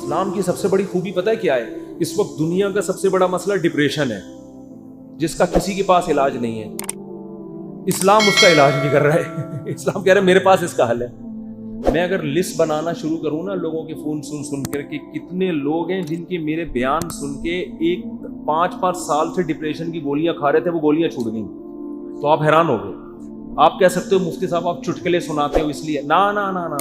اسلام کی سب سے بڑی خوبی پتہ ہے کیا ہے؟ اس وقت دنیا کا سب سے بڑا مسئلہ ڈپریشن ہے، جس کا کسی کے پاس علاج نہیں ہے. اسلام اس کا علاج بھی کر رہا ہے. اسلام کہہ رہا ہے میرے پاس اس کا حل ہے. میں اگر لسٹ بنانا شروع کروں نا لوگوں کے فون سن کر کہ کتنے لوگ ہیں جن کے میرے بیان سن کے 5 سال سے ڈپریشن کی گولیاں کھا رہے تھے، وہ گولیاں چھوٹ گئیں، تو آپ حیران ہو گئے. آپ کہہ سکتے ہو مفتی صاحب آپ چٹکلے سناتے ہو اس لیے. نا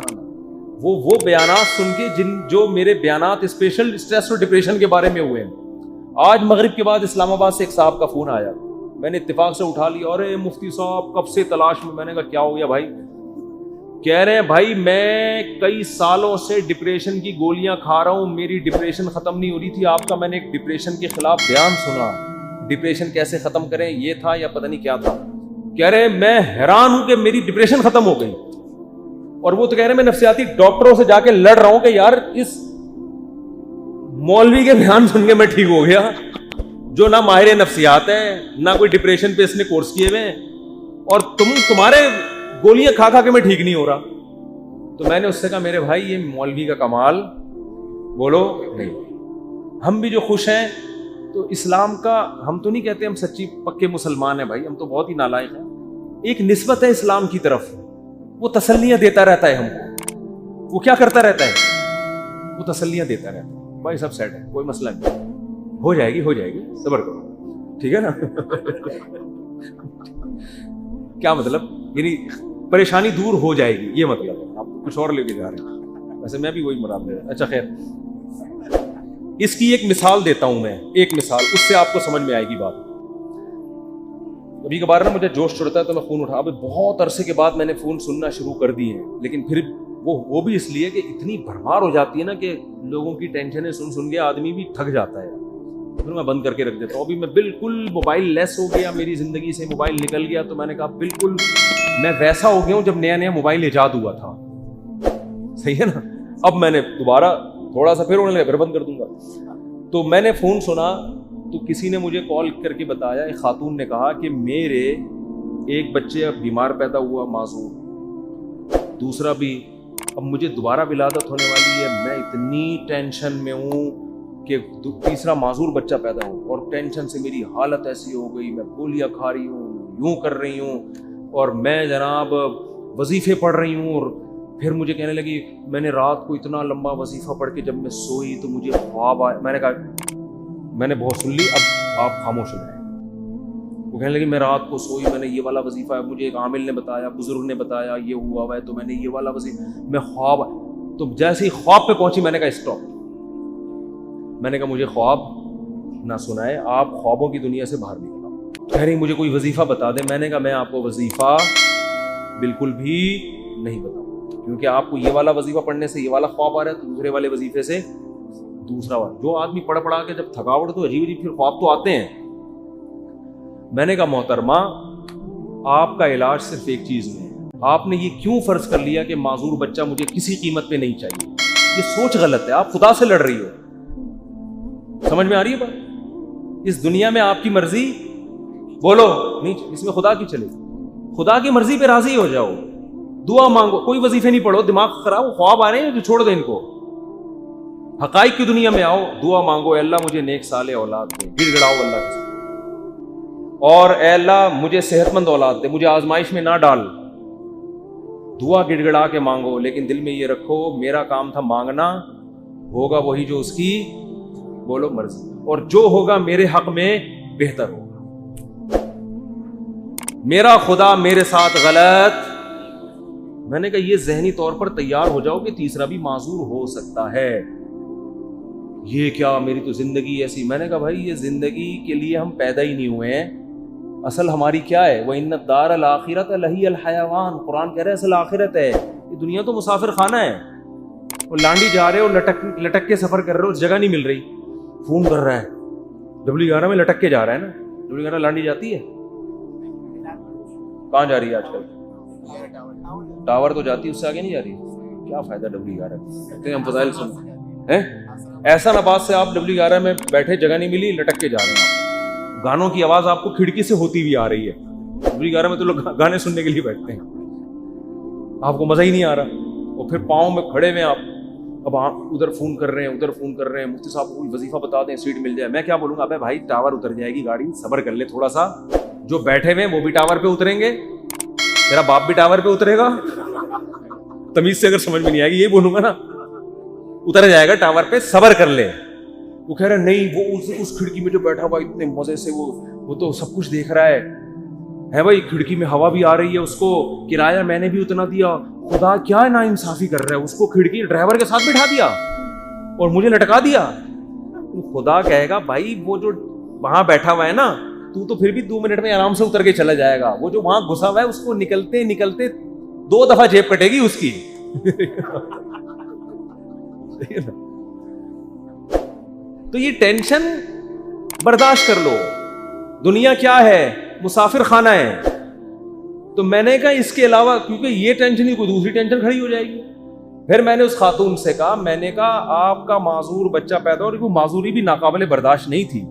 وہ بیانات سن کے جو میرے بیانات اسپیشل اسٹریس اور ڈپریشن کے بارے میں ہوئے ہیں. آج مغرب کے بعد اسلام آباد سے ایک صاحب کا فون آیا، میں نے اتفاق سے اٹھا لیا. ارے مفتی صاحب کب سے تلاش میں. میں نے کہا کیا ہو گیا بھائی؟ کہہ رہے ہیں بھائی میں کئی سالوں سے ڈپریشن کی گولیاں کھا رہا ہوں، میری ڈپریشن ختم نہیں ہو رہی تھی. آپ کا میں نے ایک ڈپریشن کے خلاف بیان سنا، ڈپریشن کیسے ختم کریں یہ تھا یا پتہ نہیں کیا تھا. کہہ رہے ہیں میں حیران ہوں کہ میری ڈپریشن ختم ہو گئی. اور وہ تو کہہ رہے ہیں میں نفسیاتی ڈاکٹروں سے جا کے لڑ رہا ہوں کہ یار اس مولوی کے بیان سن کے میں ٹھیک ہو گیا، جو نہ ماہر نفسیات ہے نہ کوئی ڈپریشن پہ اس نے کورس کیے ہوئے، اور تمہارے گولیاں کھا کھا کے میں ٹھیک نہیں ہو رہا. تو میں نے اس سے کہا میرے بھائی یہ مولوی کا کمال بولو نہیں. ہم بھی جو خوش ہیں تو اسلام کا، ہم تو نہیں کہتے ہم سچی پکے مسلمان ہیں بھائی، ہم تو بہت ہی نالائق ہیں. ایک نسبت ہے اسلام کی طرف، وہ تسلیاں دیتا رہتا ہے ہم کو. وہ کیا کرتا رہتا ہے؟ وہ تسلیاں دیتا رہتا ہے. بھائی سب سیٹ ہے، کوئی مسئلہ نہیں، ہو جائے گی صبر کرو، ٹھیک ہے نا. کیا مطلب؟ یعنی پریشانی دور ہو جائے گی، یہ مطلب ہے. آپ کچھ اور لے کے جا رہے ہیں، ویسے میں بھی وہی مراد لے رہا ہوں. اچھا خیر، اس کی ایک مثال دیتا ہوں میں، ایک مثال، اس سے آپ کو سمجھ میں آئے گی بات. کبھی کبھار نا مجھے جوش چڑھتا ہے تو میں فون اٹھا. ابھی بہت عرصے کے بعد میں نے فون سننا شروع کر دیے ہیں، لیکن پھر وہ بھی اس لیے کہ اتنی بھرمار ہو جاتی ہے نا کہ لوگوں کی ٹینشنیں سن کے آدمی بھی تھک جاتا ہے. پھر میں بند کر کے رکھ دیتا ہوں. ابھی میں بالکل موبائل لیس ہو گیا، میری زندگی سے موبائل نکل گیا. تو میں نے کہا بالکل میں ویسا ہو گیا ہوں جب نیا موبائل ایجاد ہوا تھا. صحیح ہے نا. اب میں نے دوبارہ تھوڑا سا پھر ہونے لگا، پھر بند کر دوں گا. تو میں نے فون سنا تو کسی نے مجھے کال کر کے بتایا، ایک خاتون نے کہا کہ میرے ایک بچے اب بیمار پیدا ہوا معذور، دوسرا بھی اب مجھے دوبارہ ولادت ہونے والی ہے. میں اتنی ٹینشن میں ہوں کہ تیسرا معذور بچہ پیدا ہو، اور ٹینشن سے میری حالت ایسی ہو گئی، میں گولیاں کھا رہی ہوں، یوں کر رہی ہوں، اور میں جناب وظیفے پڑھ رہی ہوں. اور پھر مجھے کہنے لگی میں نے رات کو اتنا لمبا وظیفہ پڑھ کے جب میں سوئی تو مجھے خواب آیا. میں نے کہا میں نے بہت سن لی، اب آپ خاموش ہو جائیں. وہ کہنے لگی میں رات کو سوئی، میں نے یہ والا وظیفہ ہے، مجھے ایک عامل نے بتایا، بزرگ نے بتایا یہ ہوا ہے، تو میں نے یہ والا وظیفہ، میں خواب. تو جیسے ہی خواب پہ پہنچی میں نے کہا اسٹاپ. میں نے کہا مجھے خواب نہ سنائے، آپ خوابوں کی دنیا سے باہر نکلا. کہہ رہی مجھے کوئی وظیفہ بتا دے. میں نے کہا میں آپ کو وظیفہ بالکل بھی نہیں بتاؤں، کیونکہ آپ کو یہ والا وظیفہ پڑھنے سے یہ والا خواب آ رہا ہے، تو دوسرے والے وظیفے سے دوسرا والا. جو آدمی پڑھا کے جب تھکاوٹ تو عجیب پھر خواب تو آتے ہیں. میں نے کہا محترمہ آپ کا علاج صرف ایک چیز میں ہے. آپ نے یہ کیوں فرض کر لیا کہ معذور بچہ مجھے کسی قیمت پہ نہیں چاہیے؟ یہ سوچ غلط ہے، آپ خدا سے لڑ رہی ہو. سمجھ میں آ رہی ہے بات؟ اس دنیا میں آپ کی مرضی بولو نہیں، اس میں خدا کی چلے. خدا کی مرضی پہ راضی ہو جاؤ، دعا مانگو، کوئی وظیفے نہیں پڑھو، دماغ خراب، خواب آ رہے ہیں جو چھوڑ دیں ان کو. حقائق کی دنیا میں آؤ، دعا مانگو، اے اللہ مجھے نیک صالح اولاد دے، گڑ گڑاؤ اللہ کے ساتھ، اور اے اللہ مجھے صحت مند اولاد دے، مجھے آزمائش میں نہ ڈال. دعا گڑ گڑا کے مانگو، لیکن دل میں یہ رکھو میرا کام تھا مانگنا، ہوگا وہی جو اس کی بولو مرضی، اور جو ہوگا میرے حق میں بہتر ہوگا. میرا خدا میرے ساتھ غلط. میں نے کہا یہ ذہنی طور پر تیار ہو جاؤ کہ تیسرا بھی معذور ہو سکتا ہے. یہ کیا میری تو زندگی ایسی. میں نے کہا بھائی یہ زندگی کے لیے ہم پیدا ہی نہیں ہوئے ہیں. اصل ہماری کیا ہے؟ وَإِنَّ الدَّارَ الْآخِرَةَ لَهِيَ الْحَيَوَانُ. قرآن کہہ رہا ہے اصل آخرت ہے، یہ دنیا تو مسافر خانہ ہے. وہ لانڈی جا رہے ہو، لٹک کے سفر کر رہے ہو، جگہ نہیں مل رہی، فون کر رہا ہے. W11 میں لٹک کے جا رہا ہے نا. W11 لانڈی جاتی ہے؟ کہاں جا رہی ہے آج کل؟ ٹاور تو جاتی ہے، اس سے آگے نہیں جا رہی. کیا فائدہ W11 کہتے ہیں ہم فضائل سن ہیں. ایسا نباز سے آپ W11 میں بیٹھے، جگہ نہیں ملی، لٹک کے جا رہے ہیں. گانوں کی آواز آپ کو کھڑکی سے ہوتی ہوئی آ رہی ہے. W11 میں تو لوگ گانے سننے کے لیے بیٹھتے ہیں، آپ کو مزہ ہی نہیں آ رہا. اور پھر پاؤں میں کھڑے ہوئے آپ اب ادھر فون کر رہے ہیں ادھر فون کر رہے ہیں, مفتی صاحب کوئی وظیفہ بتا دیں سیٹ مل جائے. میں کیا بولوں گا, ابے بھائی ٹاور اتر جائے گی گاڑی, صبر کر لے تھوڑا سا, جو بیٹھے ہوئے وہ بھی ٹاور پہ اتریں گے, تیرا باپ بھی ٹاور پہ اترے گا. تمیز سے اگر سمجھ میں نہیں آئے گی یہ بولوں گا نا, اتر جائے گا ٹاور پہ, صبر کر لے. وہ کہہ رہا نہیں وہ اس کھڑکی میں جو بیٹھا ہوا اتنے مزے سے وہ تو سب کچھ دیکھ رہا ہے بھائی, کھڑکی میں ہوا بھی آ رہی ہے, اس کو کرایہ میں نے بھی اتنا دیا, خدا کیا نا انصافی کر رہا ہے, اس کو کھڑکی ڈرائیور کے ساتھ بٹھا دیا اور مجھے لٹکا دیا. خدا کہے گا بھائی وہ جو وہاں بیٹھا ہوا ہے نا, تو پھر بھی 2 منٹ میں آرام سے اتر کے چلا جائے گا, وہ جو وہاں گھسا ہوا ہے اس کو نکلتے نکلتے 2 دفعہ جیب کٹے گی اس کی. تو یہ ٹینشن برداشت کر لو, دنیا کیا ہے, مسافر خانہ ہے. تو میں نے کہا اس کے علاوہ, کیونکہ یہ ٹینشن ہی کوئی دوسری ٹینشن کھڑی ہو جائے گی. پھر میں نے اس خاتون سے کہا, میں نے کہا آپ کا معذور بچہ پیدا ہو, اور وہ معذوری بھی ناقابل برداشت نہیں تھی,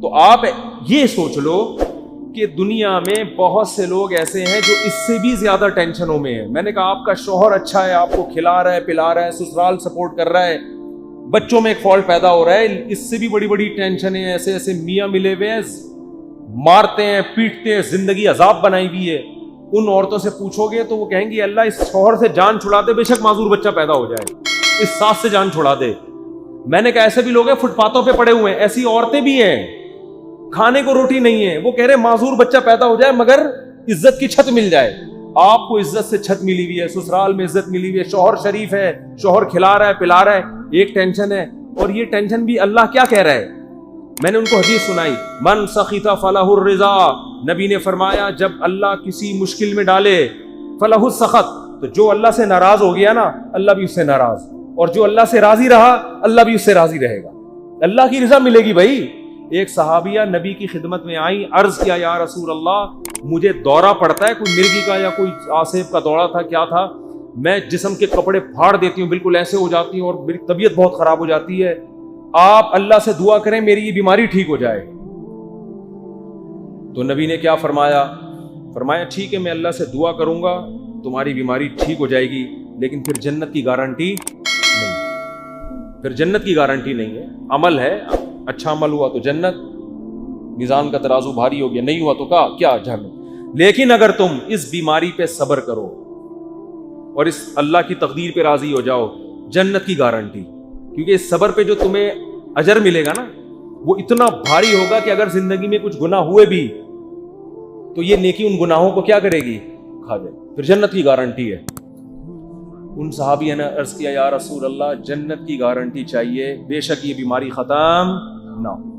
تو آپ یہ سوچ لو کہ دنیا میں بہت سے لوگ ایسے ہیں جو اس سے بھی زیادہ ٹینشنوں میں ہیں. میں نے کہا آپ کا شوہر اچھا ہے, آپ کو کھلا رہا ہے پلا رہا ہے, سسرال سپورٹ کر رہا ہے, بچوں میں ایک فالٹ پیدا ہو رہا ہے, اس سے بھی بڑی بڑی ٹینشنیں, ایسے ایسے میاں ملے ہوئے ہیں, مارتے ہیں پیٹتے ہیں, زندگی عذاب بنائی ہوئی ہے. ان عورتوں سے پوچھو گے تو وہ کہیں گی اللہ اس شوہر سے جان چھڑا دے, بے شک معذور بچہ پیدا ہو جائے, اس ساس سے جان چھڑا دے. میں نے کہا ایسے بھی لوگ ہیں فٹ پاتھوں پہ پڑے ہوئے ہیں, ایسی عورتیں بھی ہیں, کھانے کو روٹی نہیں ہے, وہ کہہ رہے معذور بچہ پیدا ہو جائے مگر عزت کی چھت مل جائے. آپ کو عزت سے چھت ملی ہوئی ہے, سسرال میں عزت ملی ہوئی ہے, شوہر شریف ہے, شوہر کھلا رہا ہے پلا رہا ہے, ایک ٹینشن ہے. اور یہ ٹینشن بھی اللہ کیا کہہ رہا ہے, میں نے ان کو حدیث سنائی, من سخط فلہ الرضا, نبی نے فرمایا جب اللہ کسی مشکل میں ڈالے فلہ السخط, تو جو اللہ سے ناراض ہو گیا نا اللہ بھی اس سے ناراض, اور جو اللہ سے راضی رہا اللہ بھی اس سے راضی رہے گا, اللہ کی رضا ملے گی. بھائی ایک صحابیہ نبی کی خدمت میں آئی, عرض کیا یا رسول اللہ مجھے دورہ پڑتا ہے, کوئی مرگی کا یا کوئی آسیب کا دورہ تھا کیا تھا, میں جسم کے کپڑے پھاڑ دیتی ہوں, بالکل ایسے ہو جاتی ہوں, اور میری طبیعت بہت خراب ہو جاتی ہے, آپ اللہ سے دعا کریں میری یہ بیماری ٹھیک ہو جائے. تو نبی نے کیا فرمایا, فرمایا ٹھیک ہے میں اللہ سے دعا کروں گا تمہاری بیماری ٹھیک ہو جائے گی, لیکن پھر جنت کی گارنٹی نہیں, پھر جنت کی گارنٹی نہیں ہے. عمل ہے, اچھا عمل ہوا تو جنت, میزان کا ترازو بھاری ہو گیا, نہیں ہوا تو کیا جہنم. لیکن اگر تم اس بیماری پہ صبر کرو اور اس اللہ کی تقدیر پہ راضی ہو جاؤ, جنت کی گارنٹی. کیونکہ اس صبر پہ جو تمہیں اجر ملے گا نا وہ اتنا بھاری ہوگا کہ اگر زندگی میں کچھ گناہ ہوئے بھی تو یہ نیکی ان گناہوں کو کیا کرے گی, کھا جائے, پھر جنت کی گارنٹی ہے. ان صحابیوں نے عرض کیا یا رسول اللہ جنت کی گارنٹی چاہیے, بے شک یہ بیماری ختم نہ ہو.